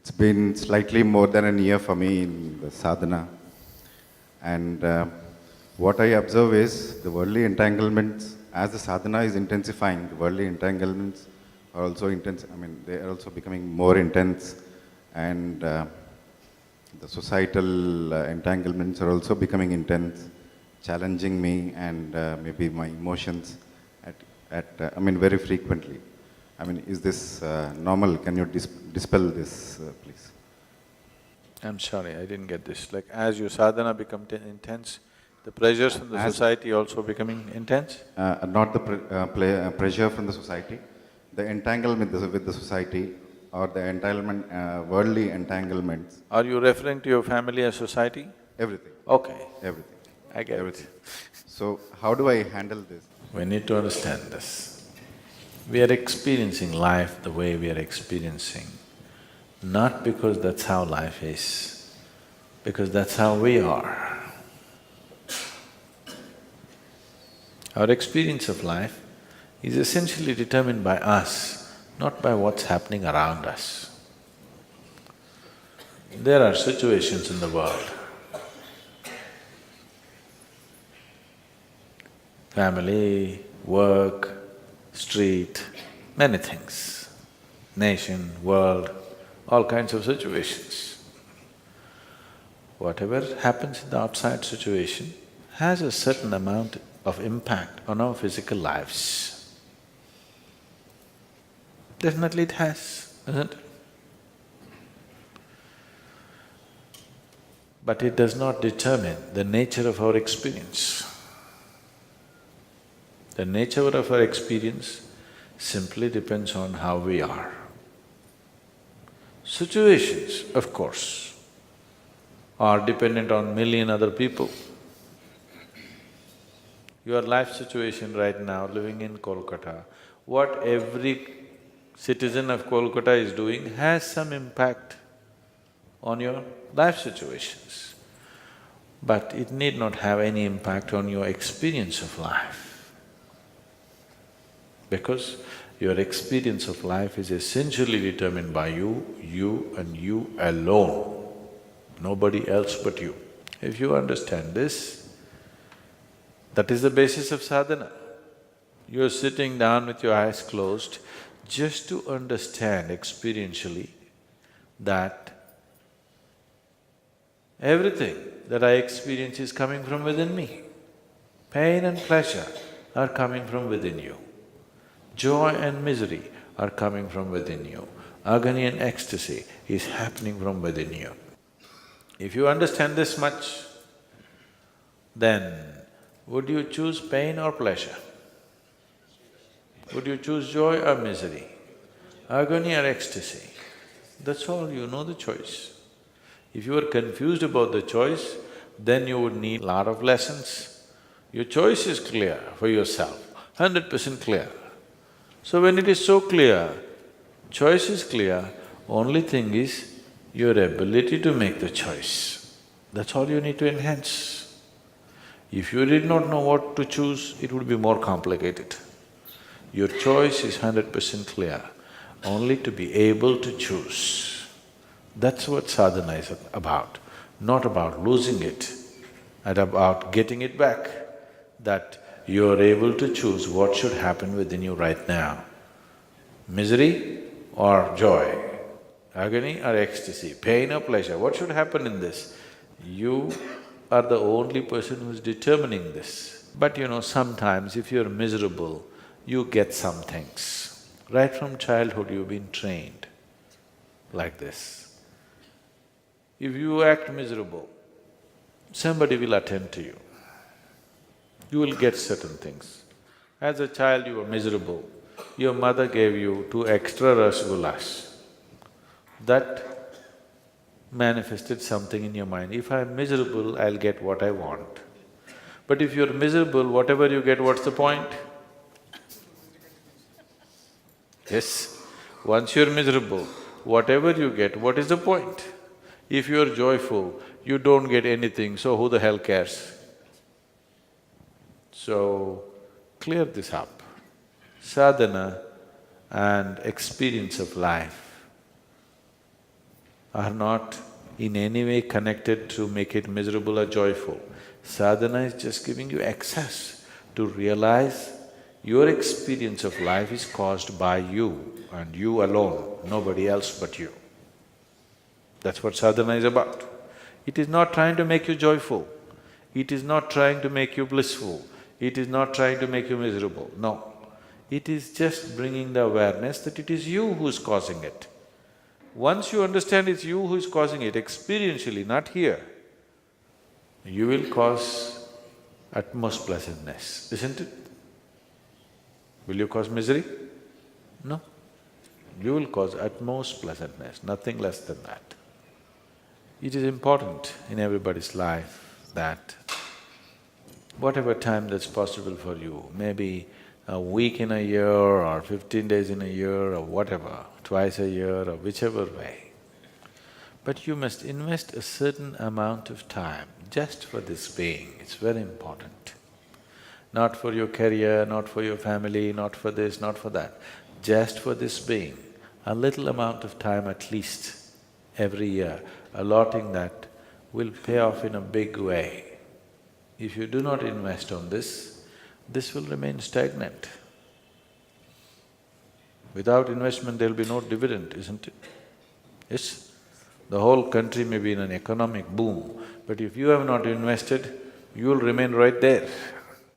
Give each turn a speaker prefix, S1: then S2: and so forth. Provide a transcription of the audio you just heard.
S1: It's been slightly more than a year for me in the sadhana. And what I observe is the worldly entanglements, as the sadhana is intensifying, the worldly entanglements are also intense. I mean, they are also becoming more intense. And the societal entanglements are also becoming intense, challenging me and maybe my emotions I mean, very frequently. I mean, is this normal? Can you dispel this, please?
S2: I'm sorry, I didn't get this. Like, as your sadhana become intense, the pressures from the
S1: As
S2: society also becoming intense?
S1: not the pressure from the society, the entanglement with the society or the entanglement, worldly entanglements,
S2: Are you referring to your family as society?
S1: everything,
S2: Okay,
S1: everything,
S2: I get it.
S1: everything. So how do I handle this?
S2: We need to understand this. We are experiencing life the way we are experiencing, not because that's how life is, because that's how we are. Our experience of life is essentially determined by us, not by what's happening around us. There are situations in the world, family, work, street, many things, nation, world, all kinds of situations. Whatever happens in the outside situation has a certain amount of impact on our physical lives. Definitely it has, isn't it? But it does not determine the nature of our experience. The nature of our experience simply depends on how we are. Situations, of course, are dependent on million other people. Your life situation right now, living in Kolkata, what every citizen of Kolkata is doing has some impact on your life situations. But it need not have any impact on your experience of life. Because your experience of life is essentially determined by you and you alone, nobody else but you. If you understand this, that is the basis of sadhana. You're sitting down with your eyes closed just to understand experientially that everything that I experience is coming from within me. Pain and pleasure are coming from within you. Joy and misery are coming from within you. Agony and ecstasy is happening from within you. If you understand this much, then would you choose pain or pleasure? Would you choose joy or misery? Agony or ecstasy? That's all, you know the choice. If you are confused about the choice, then you would need a lot of lessons. Your choice is clear for yourself, 100% clear. So when it is so clear, choice is clear, only thing is your ability to make the choice. That's all you need to enhance. If you did not know what to choose, it would be more complicated. Your choice is 100% clear, only to be able to choose. That's what sadhana is about, not about losing it, and about getting it back, that you're able to choose what should happen within you right now. Misery or joy, agony or ecstasy, pain or pleasure, what should happen in this? You are the only person who's determining this. But you know, sometimes if you're miserable, you get some things. Right from childhood you've been trained like this. If you act miserable, somebody will attend to you. You will get certain things. As a child you were miserable, your mother gave you 2 extra rasgullas. That manifested something in your mind. If I'm miserable, I'll get what I want. But if you're miserable, whatever you get, what's the point? Yes, once you're miserable, whatever you get, what is the point? If you're joyful, you don't get anything, so who the hell cares? So, clear this up. Sadhana and experience of life are not in any way connected to make it miserable or joyful. Sadhana is just giving you access to realize your experience of life is caused by you and you alone, nobody else but you. That's what sadhana is about. It is not trying to make you joyful, it is not trying to make you blissful, it is not trying to make you miserable, no. It is just bringing the awareness that it is you who's causing it. Once you understand it's you who is causing it, experientially, not here, you will cause utmost pleasantness, isn't it? Will you cause misery? No. You will cause utmost pleasantness, nothing less than that. It is important in everybody's life that whatever time that's possible for you, maybe a week in a year or 15 days in a year or whatever, twice a year or whichever way, but you must invest a certain amount of time just for this being, it's very important. Not for your career, not for your family, not for this, not for that, just for this being, a little amount of time at least every year, allotting that will pay off in a big way. If you do not invest on this will remain stagnant. Without investment, there'll be no dividend, isn't it? Yes? The whole country may be in an economic boom, but if you have not invested, you'll remain right there.